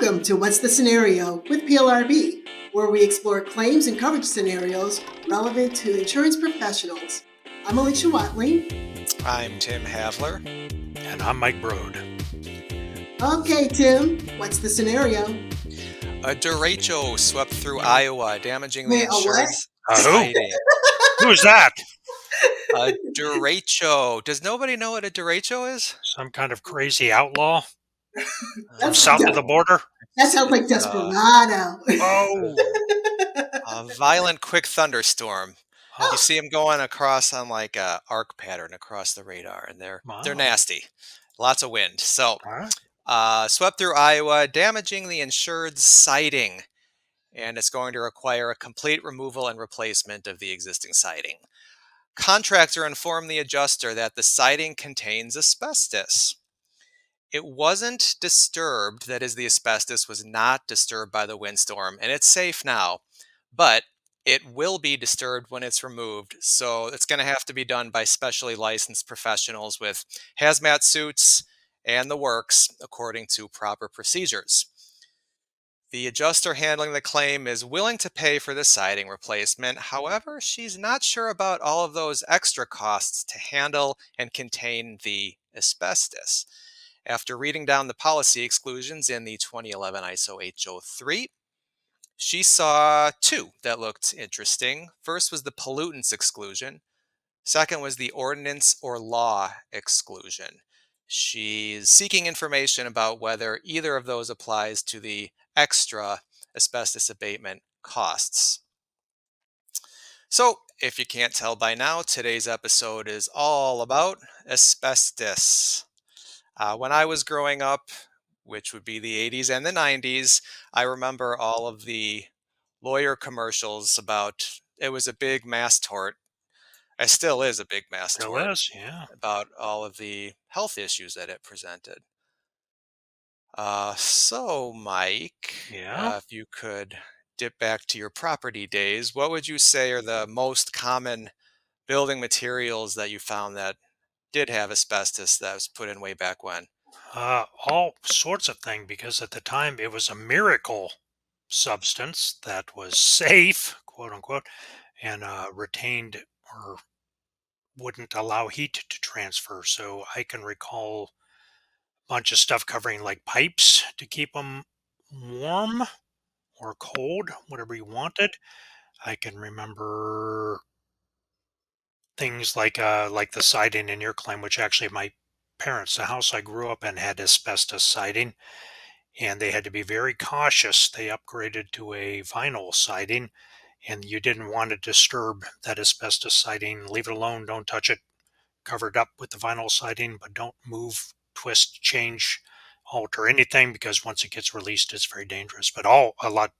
Welcome to What's the Scenario with PLRB, where we explore claims and coverage scenarios relevant to insurance professionals. I'm Alicia Watling. I'm Tim Havler. And I'm Mike Brode. Okay, Tim, what's the scenario? A derecho swept through Iowa, damaging the Wait, a what? insured's siding. Who's that? A derecho. Does nobody know what a derecho is? Some kind of crazy outlaw That's south des- of the border? That sounds like Desperado. A violent, quick thunderstorm. Oh, You see them going across on like a arc pattern across the radar, and they're wow. nasty. Lots of wind. So, All right. swept through Iowa, damaging the insured's siding, and it's going to require a complete removal and replacement of the existing siding. Contractor informed the adjuster that the siding contains asbestos. It wasn't disturbed, that is, the asbestos was not disturbed by the windstorm, and it's safe now, but it will be disturbed when it's removed, so it's going to have to be done by specially licensed professionals with hazmat suits and the works according to proper procedures. The adjuster handling the claim is willing to pay for the siding replacement. However, she's not sure about all of those extra costs to handle and contain the asbestos. After reading down the policy exclusions in the 2011 ISO HO3, she saw two that looked interesting. First was the pollutants exclusion. Second was the Ordinance or Law Exclusion. She's seeking information about whether either of those applies to the extra asbestos abatement costs. So, if you can't tell by now, today's episode is all about asbestos. When I was growing up, which would be the 80s and the 90s, I remember all of the lawyer commercials about it was a big mass tort. It still is a big mass Still tort is, yeah. about all of the health issues that it presented. So, Mike, Yeah. if you could dip back to your property days, what would you say are the most common building materials that you found that did have asbestos that was put in way back when? All sorts of things, because at the time it was a miracle substance that was safe, quote unquote, and retained or wouldn't allow heat to transfer. So I can recall a bunch of stuff covering like pipes to keep them warm or cold, whatever you wanted. I can remember things like the siding in your claim, which actually my parents, the house I grew up in, had asbestos siding, and they had to be very cautious. They upgraded to a vinyl siding, and you didn't want to disturb that asbestos siding. Leave it alone. Don't touch it. Cover it up with the vinyl siding, but don't move, twist, change, alter anything, because once it gets released, it's very dangerous. But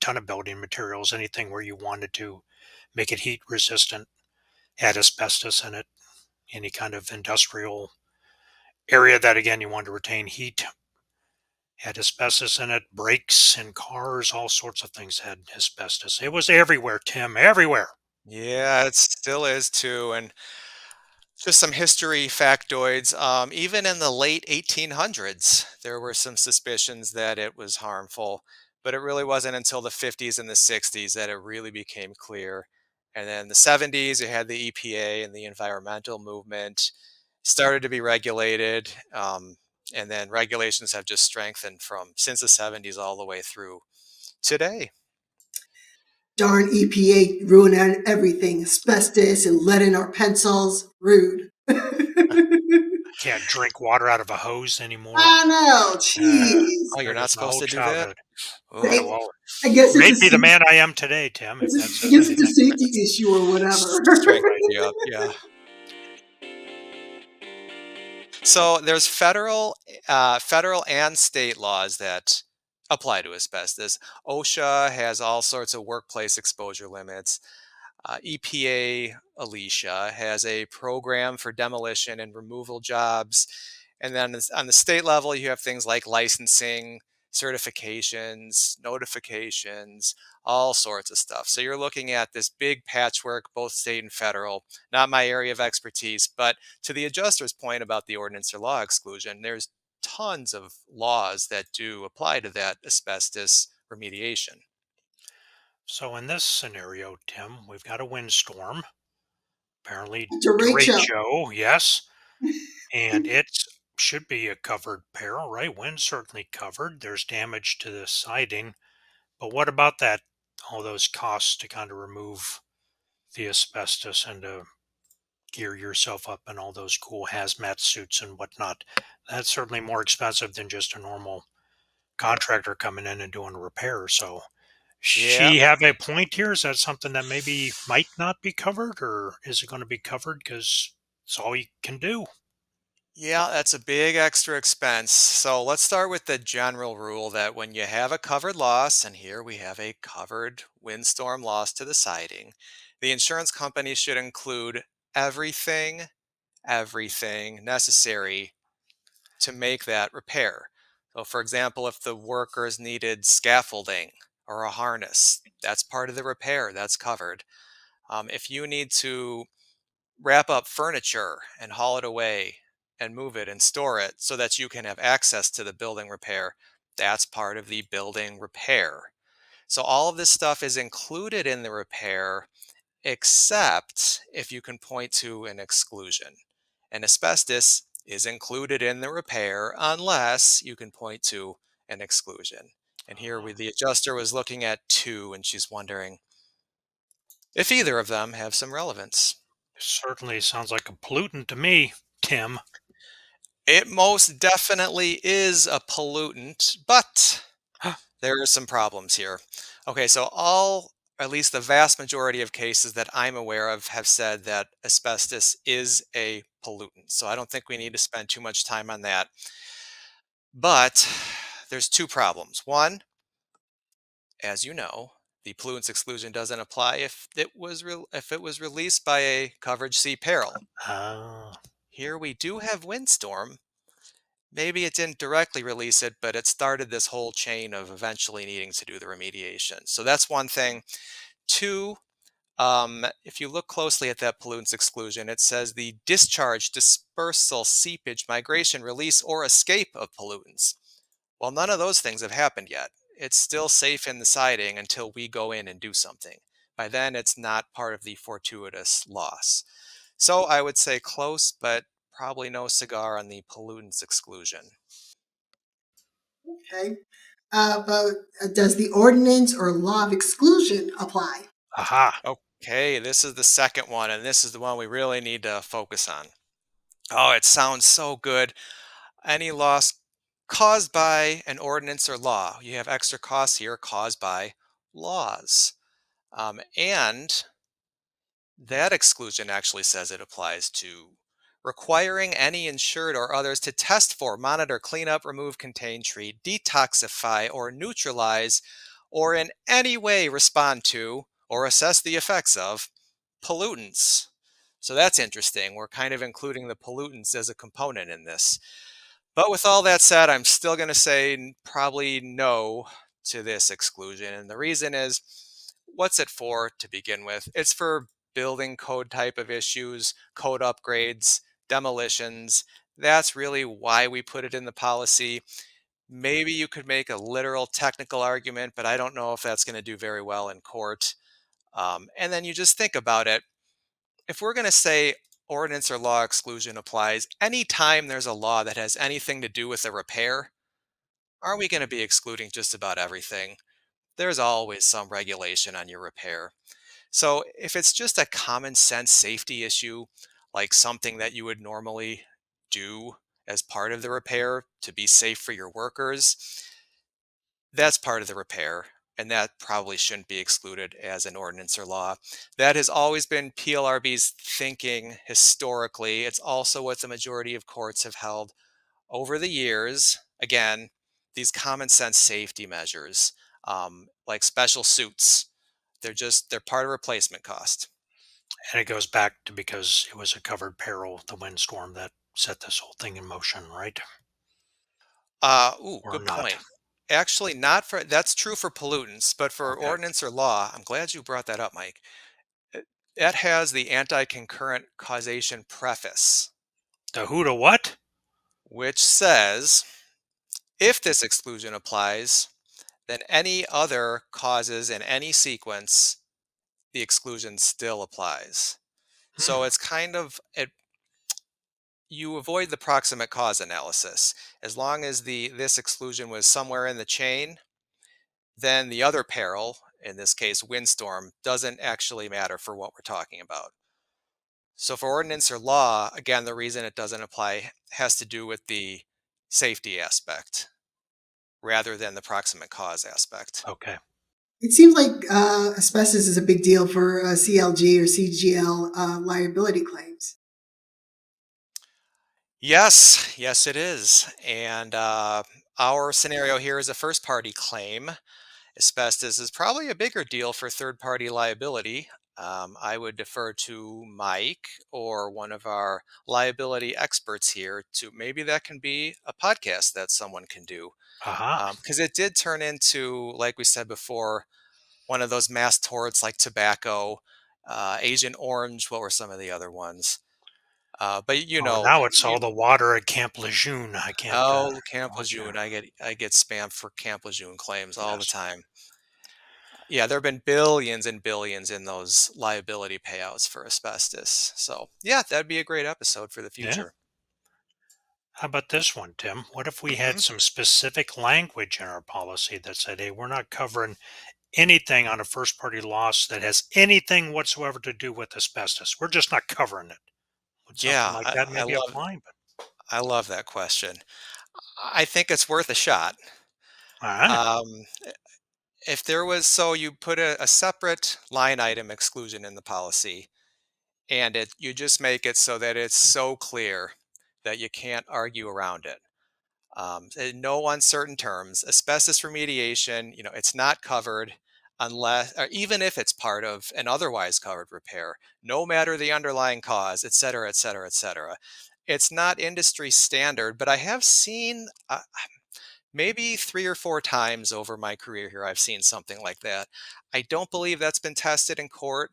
ton of building materials, anything where you wanted to make it heat resistant, had asbestos in it. Any kind of industrial area that, again, you want to retain heat had asbestos in it. Brakes in cars, all sorts of things had asbestos. It was everywhere, Tim, everywhere. Yeah, it still is too. And just some history factoids. Even in the late 1800s, there were some suspicions that it was harmful, but it really wasn't until the 50s and the 60s that it really became clear. And then the 70s, you had the EPA and the environmental movement started to be regulated. And then regulations have just strengthened from since the 70s all the way through today. Darn EPA ruining everything. Asbestos and lead in our pencils. Rude. Can't drink water out of a hose anymore. I know. Jeez. Oh, you're not supposed to do that? Oh, Hey, well, I guess Made it's me the man I am today, Tim. I guess it's a safety issue or whatever. strength you up, yeah. So there's federal and state laws that apply to asbestos. OSHA has all sorts of workplace exposure limits. EPA, Alicia, has a program for demolition and removal jobs. And then on the state level, you have things like licensing, certifications, notifications, all sorts of stuff. So you're looking at this big patchwork, both state and federal, not my area of expertise. But to the adjuster's point about the ordinance or law exclusion, there's tons of laws that do apply to that asbestos remediation. So in this scenario, Tim, we've got a windstorm, apparently Derecho. derecho, yes, and it should be a covered peril, right? Wind certainly covered. There's damage to the siding, but what about that? All those costs to kind of remove the asbestos and to gear yourself up in all those cool hazmat suits and whatnot. That's certainly more expensive than just a normal contractor coming in and doing a repair. So Yeah, she have a point here? Is that something that maybe might not be covered, or is it going to be covered because it's all you can do? yeah, that's a big extra expense. So let's start with the general rule that when you have a covered loss, and here we have a covered windstorm loss to the siding, the insurance company should include everything, everything necessary to make that repair. So, for example, if the workers needed scaffolding or a harness, that's part of the repair, that's covered. If you need to wrap up furniture and haul it away and move it and store it so that you can have access to the building repair, that's part of the building repair. So, all of this stuff is included in the repair except if you can point to an exclusion. And asbestos is included in the repair unless you can point to an exclusion. And here the adjuster was looking at two and she's wondering if either of them have some relevance. Certainly sounds like a pollutant to me, Tim. It most definitely is a pollutant, but there are some problems here. Okay, so at least the vast majority of cases that I'm aware of, have said that asbestos is a pollutant. So I don't think we need to spend too much time on that. But there's two problems. One, as you know, the pollutants exclusion doesn't apply if it was released by a coverage C peril. Uh, Here we do have windstorm. Maybe it didn't directly release it, but it started this whole chain of eventually needing to do the remediation. So that's one thing. Two, if you look closely at that pollutants exclusion, it says the discharge, dispersal, seepage, migration, release, or escape of pollutants. Well, none of those things have happened yet. It's still safe in the siding until we go in and do something. By then, it's not part of the fortuitous loss. So I would say close, but probably no cigar on the pollutants exclusion. Okay. But does the ordinance or law of exclusion apply? aha. Okay, this is the second one, and this is the one we really need to focus on. Oh, it sounds so good. Any loss caused by an ordinance or law. You have extra costs here caused by laws. And that exclusion actually says it applies to requiring any insured or others to test for, monitor, clean up, remove, contain, treat, detoxify, or neutralize, or in any way respond to or assess the effects of pollutants. So that's interesting. We're kind of including the pollutants as a component in this. But with all that said, I'm still going to say probably no to this exclusion. And the reason is, what's it for to begin with? It's for building code type of issues, code upgrades, demolitions. That's really why we put it in the policy. Maybe you could make a literal technical argument, but I don't know if that's going to do very well in court. And then you just think about it. If we're going to say ordinance or law exclusion applies anytime there's a law that has anything to do with a repair, are we going to be excluding just about everything? There's always some regulation on your repair. So if it's just a common sense safety issue, like something that you would normally do as part of the repair to be safe for your workers, that's part of the repair. And that probably shouldn't be excluded as an ordinance or law. That has always been PLRB's thinking historically. It's also what the majority of courts have held over the years. Again, these common sense safety measures, like special suits, they're part of replacement cost. And it goes back to because it was a covered peril, the windstorm that set this whole thing in motion, right? Ooh, Or good not? point. Actually, not for that's true for pollutants, but for Okay. ordinance or law, I'm glad you brought that up, Mike. It, that has the anti-concurrent causation preface, The who to what? which says If this exclusion applies, then any other causes in any sequence, the exclusion still applies. So Hmm. it's you avoid the proximate cause analysis. As long as this exclusion was somewhere in the chain, then the other peril, in this case windstorm, doesn't actually matter for what we're talking about. So for ordinance or law, again, the reason it doesn't apply has to do with the safety aspect rather than the proximate cause aspect. Okay. It seems like asbestos is a big deal for CLG or CGL liability claims. Yes, yes, it is. And our scenario here is a first party claim. Asbestos is probably a bigger deal for third party liability. I would defer to Mike or one of our liability experts here to maybe that can be a podcast that someone can do. Aha. Because it did turn into, like we said before, one of those mass torts like tobacco, Agent Orange. What were some of the other ones? But Oh, now it's all the water at Camp Lejeune. I can't. oh, Camp Oh, yeah. Lejeune. I get spammed for Camp Lejeune claims all the Yes. time. Yeah, there have been billions and billions in those liability payouts for asbestos. So, yeah, that'd be a great episode for the Yeah. future. How about this one, Tim? What if we had hmm some specific language in our policy that said, hey, we're not covering anything on a first party loss that has anything whatsoever to do with asbestos? We're just not covering it. Would something Yeah, like I, that I maybe love apply? But, I love that question. I think it's worth a shot. all right. Um, if there was, so you put a separate line item exclusion in the policy, and you just make it so that it's so clear that you can't argue around it. In no uncertain terms, asbestos remediation, it's not covered unless, or even if it's part of an otherwise covered repair, no matter the underlying cause, et cetera, et cetera, et cetera. It's not industry standard, but I have seen maybe 3 or 4 times over my career here, I've seen something like that. I don't believe that's been tested in court,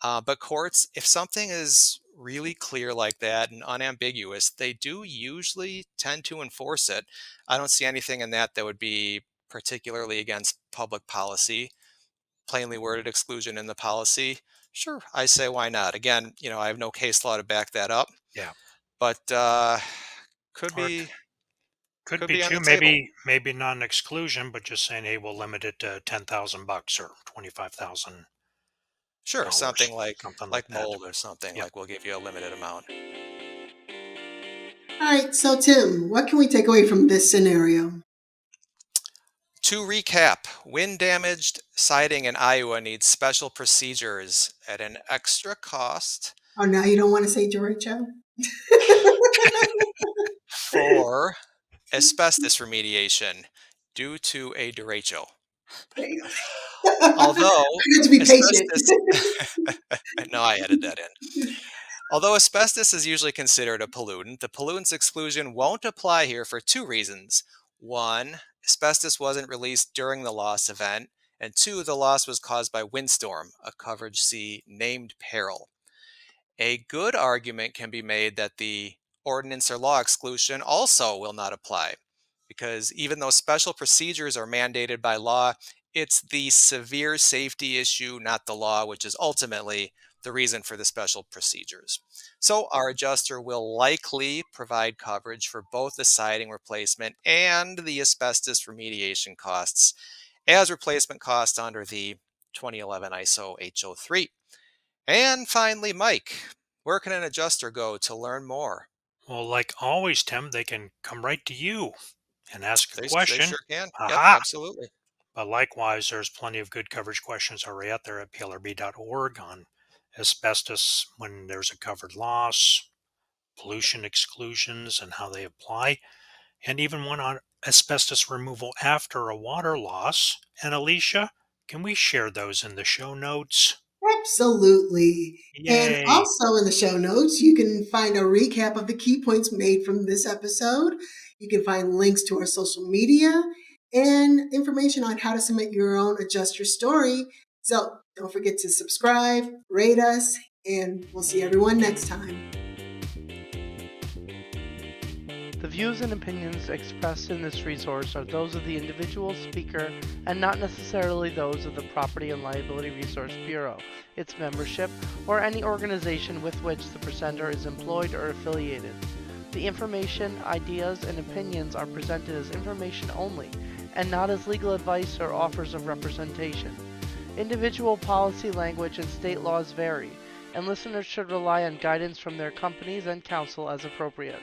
but courts, if something is really clear like that and unambiguous, they do usually tend to enforce it. I don't see anything in that that would be particularly against public policy. Plainly worded exclusion in the policy. Sure, I say why not? Again, I have no case law to back that up, Yeah. but could Or be could could be be on too. the table. Maybe not an exclusion, but just saying, hey, we'll limit it to $10,000 or Sure, $25,000, something like something like like that. mold or something Yep. like we'll give you a limited amount. All right, so Tim, what can we take away from this scenario? To recap, wind damaged siding in Iowa needs special procedures at an extra cost Oh, now you don't want to say derecho? for asbestos remediation due to a derecho. There you go. Although I got to be patient. asbestos, no, I added that in. Although asbestos is usually considered a pollutant, the pollutants exclusion won't apply here for 2 reasons. One, asbestos wasn't released during the loss event, and two, the loss was caused by windstorm, a coverage C named peril. A good argument can be made that the ordinance or law exclusion also will not apply, because even though special procedures are mandated by law, it's the severe safety issue, not the law, which is ultimately the reason for the special procedures. So our adjuster will likely provide coverage for both the siding replacement and the asbestos remediation costs as replacement costs under the 2011 ISO HO3. And finally, Mike, where can an adjuster go to learn more? Well, like always, Tim, they can come right to you and ask a They question. sure can. Yep, Aha! absolutely. But likewise, there's plenty of good coverage questions already out there at plrb.org on asbestos when there's a covered loss, pollution exclusions and how they apply, and even one on asbestos removal after a water loss. And Alicia, can we share those in the show notes? Absolutely. And Yay! also in the show notes, you can find a recap of the key points made from this episode. You can find links to our social media and information on how to submit your own adjuster story. So don't forget to subscribe, rate us, and we'll see everyone next time. The views and opinions expressed in this resource are those of the individual speaker and not necessarily those of the Property and Liability Resource Bureau, its membership, or any organization with which the presenter is employed or affiliated. The information, ideas, and opinions are presented as information only and not as legal advice or offers of representation. Individual policy language and state laws vary, and listeners should rely on guidance from their companies and counsel as appropriate.